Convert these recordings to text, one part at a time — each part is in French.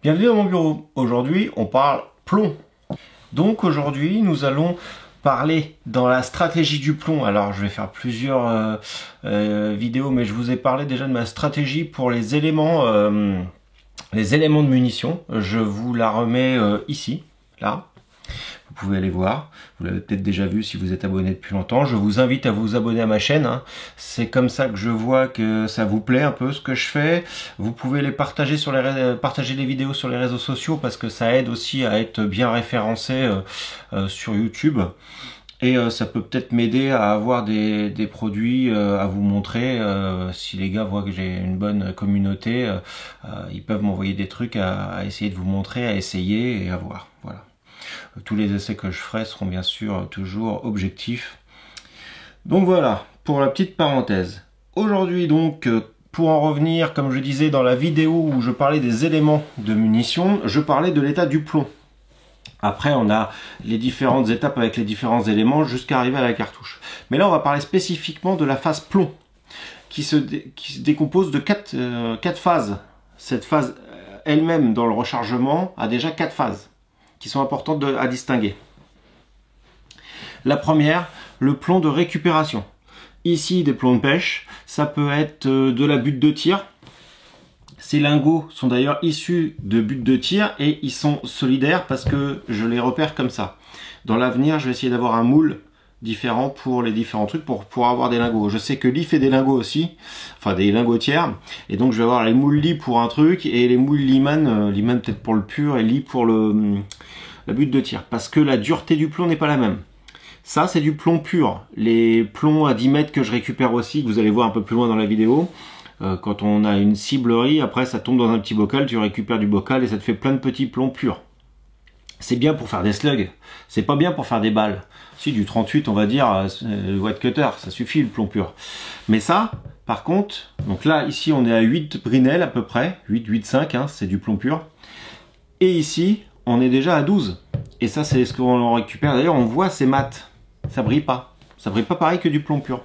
Bienvenue dans mon bureau. Aujourd'hui, on parle plomb. Donc aujourd'hui, nous allons parler dans la stratégie du plomb. Alors, je vais faire plusieurs vidéos, mais je vous ai parlé déjà de ma stratégie pour les éléments de munitions. Je vous la remets ici, là. Vous pouvez aller voir, vous l'avez peut-être déjà vu si vous êtes abonné depuis longtemps. Je vous invite à vous abonner à ma chaîne, hein. C'est comme ça que je vois que ça vous plaît un peu ce que je fais. Vous pouvez les partager partager les vidéos sur les réseaux sociaux parce que ça aide aussi à être bien référencé sur YouTube. Et ça peut peut-être m'aider à avoir des produits à vous montrer. Si les gars voient que j'ai une bonne communauté, ils peuvent m'envoyer des trucs à essayer de vous montrer, à essayer et à voir. Voilà. Tous les essais que je ferai seront bien sûr toujours objectifs. Donc voilà, pour la petite parenthèse. Aujourd'hui donc, pour en revenir, comme je disais dans la vidéo où je parlais des éléments de munitions, je parlais de l'état du plomb. Après, on a les différentes étapes avec les différents éléments jusqu'à arriver à la cartouche. Mais là, on va parler spécifiquement de la phase plomb, qui se décompose de quatre phases. Cette phase elle-même, dans le rechargement, a déjà 4 phases qui sont importantes à distinguer. La première, le plomb de récupération. Ici, des plombs de pêche, ça peut être de la butte de tir. Ces lingots sont d'ailleurs issus de buttes de tir et ils sont solidaires parce que je les repère comme ça. Dans l'avenir, je vais essayer d'avoir un moule différent pour les différents trucs pour avoir des lingots. Je sais que Lee fait des lingots aussi, enfin des lingotières, et donc je vais avoir les moules Lee pour un truc et les moules Liman, Liman peut-être pour le pur et Lee pour la butte de tir, parce que la dureté du plomb n'est pas la même. Ça, c'est du plomb pur. Les plombs à 10 mètres que je récupère aussi, que vous allez voir un peu plus loin dans la vidéo, quand on a une ciblerie, après ça tombe dans un petit bocal, tu récupères du bocal et ça te fait plein de petits plombs purs. C'est bien pour faire des slugs, c'est pas bien pour faire des balles. Si, du 38, on va dire, white cutter, ça suffit le plomb pur. Mais ça, par contre, donc là, ici, on est à 8 brinelles à peu près, 8,5, hein, c'est du plomb pur. Et ici, on est déjà à 12. Et ça, c'est ce qu'on récupère. D'ailleurs, on voit, c'est mat. Ça brille pas. Ça brille pas pareil que du plomb pur.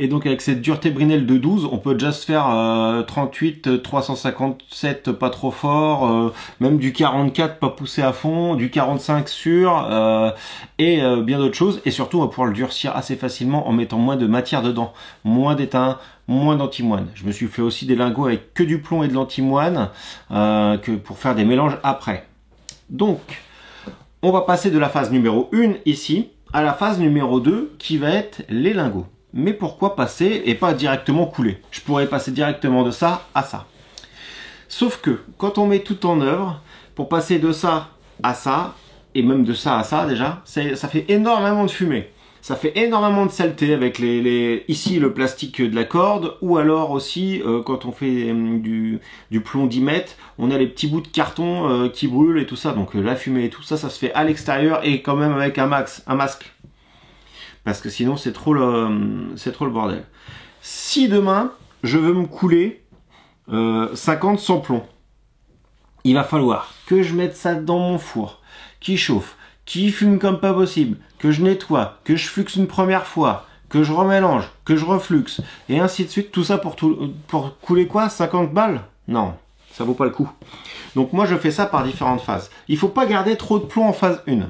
Et donc avec cette dureté brinelle de 12, on peut déjà se faire 38, 357 pas trop fort, même du 44 pas poussé à fond, du 45 sûr, et bien d'autres choses. Et surtout on va pouvoir le durcir assez facilement en mettant moins de matière dedans, moins d'étain, moins d'antimoine. Je me suis fait aussi des lingots avec que du plomb et de l'antimoine que pour faire des mélanges après. Donc on va passer de la phase numéro 1 ici à la phase numéro 2 qui va être les lingots. Mais pourquoi passer et pas directement couler? Je pourrais passer directement de ça à ça. Sauf que quand on met tout en œuvre, pour passer de ça à ça, et même de ça à ça déjà, ça fait énormément de fumée. Ça fait énormément de saleté avec ici le plastique de la corde, ou alors aussi quand on fait du plomb 10 mètres, on a les petits bouts de carton qui brûlent et tout ça. Donc la fumée et tout ça, ça se fait à l'extérieur et quand même avec un masque. Parce que sinon c'est trop le bordel. Si demain je veux me couler 50 sans plomb, il va falloir que je mette ça dans mon four, qui chauffe, qui fume comme pas possible, que je nettoie, que je fluxe une première fois, que je remélange, que je refluxe, et ainsi de suite. Tout ça pour couler quoi? 50 balles? Non, ça vaut pas le coup. Donc moi je fais ça par différentes phases. Il faut pas garder trop de plomb en phase 1.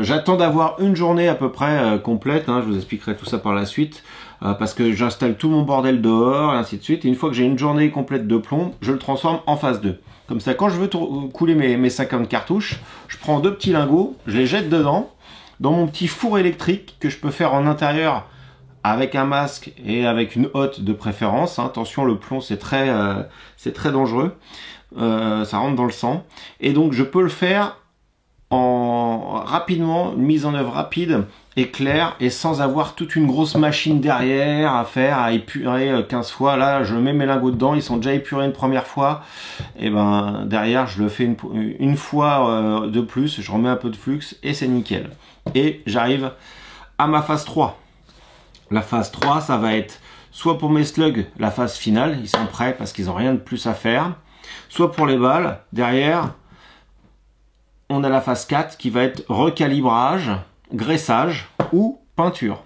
J'attends d'avoir une journée à peu près complète, hein, je vous expliquerai tout ça par la suite, parce que j'installe tout mon bordel dehors et ainsi de suite, et une fois que j'ai une journée complète de plomb, je le transforme en phase 2. Comme ça, quand je veux couler mes 50 cartouches, je prends 2 petits lingots, je les jette dedans, dans mon petit four électrique que je peux faire en intérieur avec un masque et avec une hotte de préférence, hein. Attention, le plomb c'est très dangereux, ça rentre dans le sang, et donc je peux le faire rapidement, une mise en œuvre rapide et claire, et sans avoir toute une grosse machine derrière à faire, à épurer 15 fois. Là, je mets mes lingots dedans, ils sont déjà épurés une première fois, et ben derrière, je le fais une fois de plus, je remets un peu de flux, et c'est nickel. Et j'arrive à ma phase 3. La phase 3, ça va être soit pour mes slugs, la phase finale, ils sont prêts parce qu'ils n'ont rien de plus à faire, soit pour les balles, derrière, on a la phase 4 qui va être recalibrage, graissage ou peinture.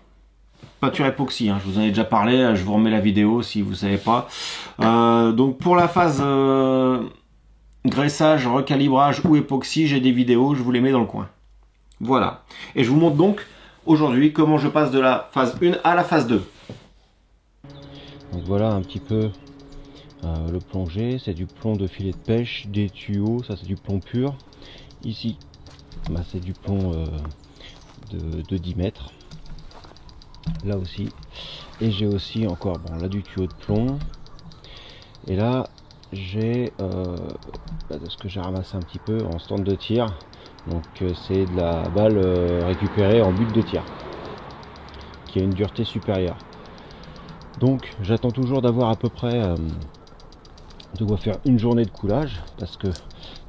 peinture époxy, hein. Je vous en ai déjà parlé, je vous remets la vidéo si vous ne savez pas. Donc pour la phase graissage, recalibrage ou époxy, j'ai des vidéos, je vous les mets dans le coin. Voilà. Et je vous montre donc aujourd'hui comment je passe de la phase 1 à la phase 2. Donc voilà un petit peu le plongé, c'est du plomb de filet de pêche, des tuyaux, ça c'est du plomb pur. Ici, bah, c'est du plomb de 10 mètres. Là aussi. Et j'ai aussi encore bon, là du tuyau de plomb. Et là, j'ai ce que j'ai ramassé un petit peu en stand de tir. Donc c'est de la balle récupérée en but de tir, qui a une dureté supérieure. Donc j'attends toujours d'avoir à peu près de quoi faire une journée de coulage, parce que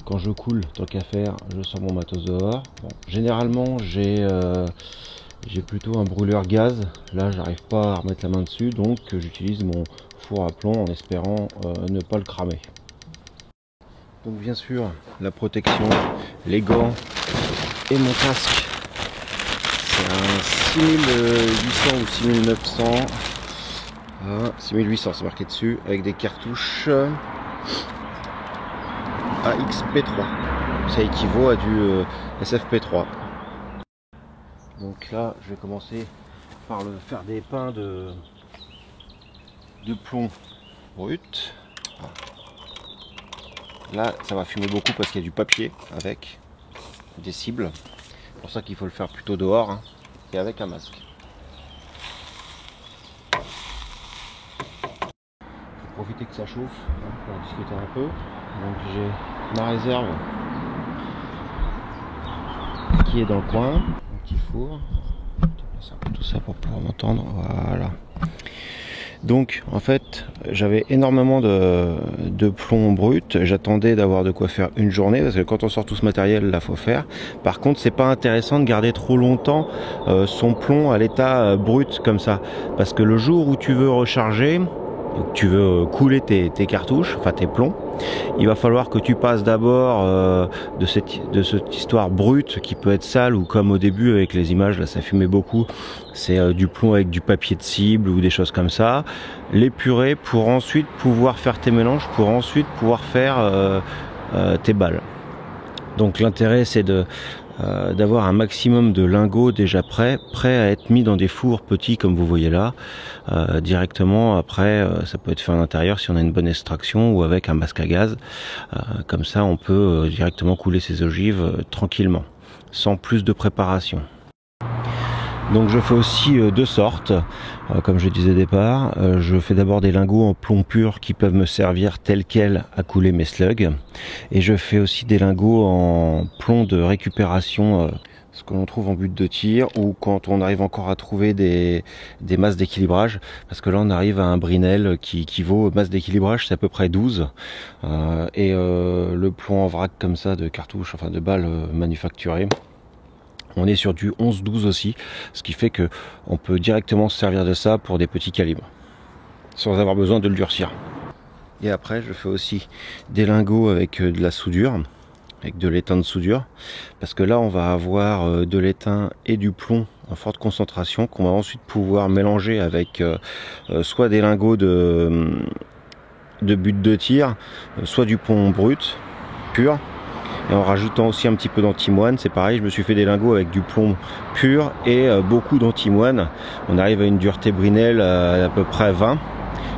quand je coule, tant qu'à faire, je sors mon matos dehors. Bon, généralement j'ai plutôt un brûleur gaz, là j'arrive pas à remettre la main dessus, donc j'utilise mon four à plomb en espérant ne pas le cramer. Donc bien sûr la protection, les gants et mon casque, c'est un 6800 ou 6900. 6800 c'est marqué dessus, avec des cartouches AXP3, ça équivaut à du SFP3. Donc là je vais commencer par faire des pains de plomb brut. Là ça va fumer beaucoup parce qu'il y a du papier avec des cibles, c'est pour ça qu'il faut le faire plutôt dehors, hein, et avec un masque. Profiter que ça chauffe, hein, pour en discuter un peu. Donc j'ai ma réserve qui est dans le coin, un petit four. Je vais déplacer un peu tout ça pour pouvoir m'entendre. Voilà. Donc en fait j'avais énormément de plomb brut, j'attendais d'avoir de quoi faire une journée, parce que quand on sort tout ce matériel là faut faire. Par contre c'est pas intéressant de garder trop longtemps son plomb à l'état brut comme ça, parce que le jour où tu veux recharger, donc tu veux couler tes cartouches, enfin tes plombs, il va falloir que tu passes d'abord de cette histoire brute qui peut être sale, ou comme au début avec les images, là ça fumait beaucoup, c'est du plomb avec du papier de cible ou des choses comme ça, l'épurer pour ensuite pouvoir faire tes mélanges, pour ensuite pouvoir faire tes balles. Donc l'intérêt c'est d'avoir un maximum de lingots déjà prêts à être mis dans des fours petits comme vous voyez là, directement. Après ça peut être fait à l'intérieur si on a une bonne extraction, ou avec un masque à gaz, comme ça on peut directement couler ses ogives tranquillement, sans plus de préparation. Donc je fais aussi deux sortes, comme je disais au départ. Je fais d'abord des lingots en plomb pur qui peuvent me servir tel quel à couler mes slugs, et je fais aussi des lingots en plomb de récupération, ce que l'on trouve en but de tir, ou quand on arrive encore à trouver des masses d'équilibrage, parce que là on arrive à un Brinell qui vaut, masse d'équilibrage c'est à peu près 12, et le plomb en vrac comme ça de cartouche, enfin de balles manufacturées, on est sur du 11-12 aussi, ce qui fait que on peut directement se servir de ça pour des petits calibres, sans avoir besoin de le durcir. Et après je fais aussi des lingots avec de la soudure, avec de l'étain de soudure, parce que là on va avoir de l'étain et du plomb en forte concentration, qu'on va ensuite pouvoir mélanger avec soit des lingots de but de tir, soit du plomb brut, pur, et en rajoutant aussi un petit peu d'antimoine. C'est pareil, je me suis fait des lingots avec du plomb pur et beaucoup d'antimoine. On arrive à une dureté Brinell à peu près 20,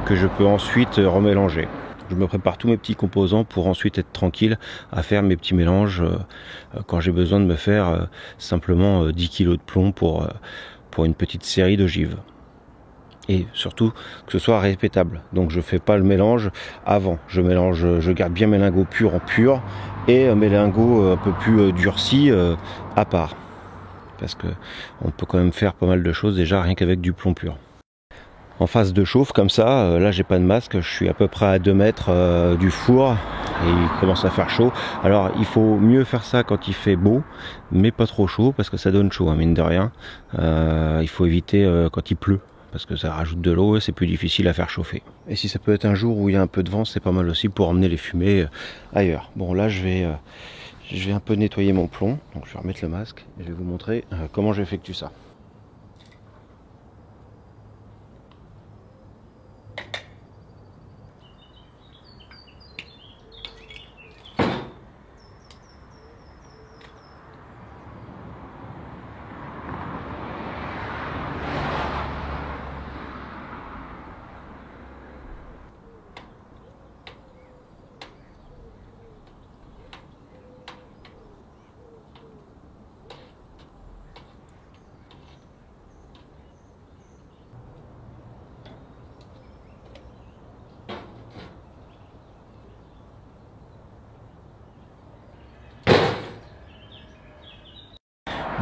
que je peux ensuite remélanger. Je me prépare tous mes petits composants pour ensuite être tranquille à faire mes petits mélanges quand j'ai besoin de me faire simplement 10 kg de plomb pour une petite série d'ogives. Et surtout que ce soit répétable. Donc je fais pas le mélange avant, je garde bien mes lingots purs en pur, et mes lingots un peu plus durcis à part, parce que on peut quand même faire pas mal de choses déjà rien qu'avec du plomb pur. En phase de chauffe comme ça, là j'ai pas de masque, je suis à peu près à 2 mètres du four, et il commence à faire chaud. Alors il faut mieux faire ça quand il fait beau, mais pas trop chaud, parce que ça donne chaud, hein, mine de rien. Il faut éviter quand il pleut, parce que ça rajoute de l'eau et c'est plus difficile à faire chauffer. Et si ça peut être un jour où il y a un peu de vent, c'est pas mal aussi pour emmener les fumées ailleurs. Bon là je vais un peu nettoyer mon plomb, donc je vais remettre le masque et je vais vous montrer comment j'effectue ça.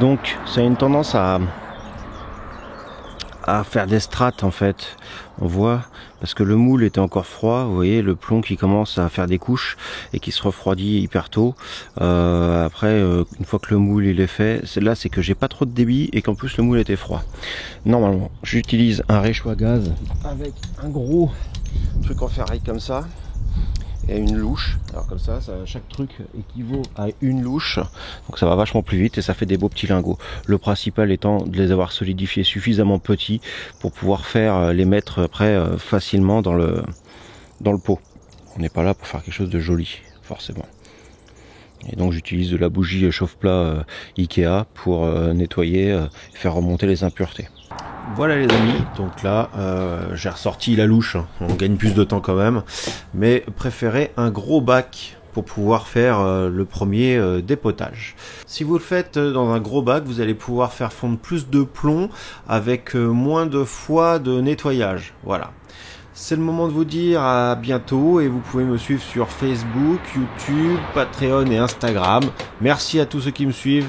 Donc ça a une tendance à faire des strates en fait. On voit, parce que le moule était encore froid, vous voyez le plomb qui commence à faire des couches et qui se refroidit hyper tôt. Après, une fois que le moule il est fait, là c'est que j'ai pas trop de débit et qu'en plus le moule était froid. Normalement, j'utilise un réchaud à gaz avec un gros truc en ferraille comme ça et une louche. Alors comme ça, chaque truc équivaut à une louche, donc ça va vachement plus vite et ça fait des beaux petits lingots. Le principal étant de les avoir solidifiés suffisamment petits pour pouvoir les mettre après facilement dans le pot. On n'est pas là pour faire quelque chose de joli forcément. Et donc j'utilise de la bougie chauffe-plat Ikea pour nettoyer et faire remonter les impuretés. Voilà les amis, donc là j'ai ressorti la louche, on gagne plus de temps quand même, mais préférez un gros bac pour pouvoir faire le premier dépotage. Si vous le faites dans un gros bac, vous allez pouvoir faire fondre plus de plomb avec moins de fois de nettoyage. Voilà. C'est le moment de vous dire à bientôt et vous pouvez me suivre sur Facebook, YouTube, Patreon et Instagram. Merci à tous ceux qui me suivent.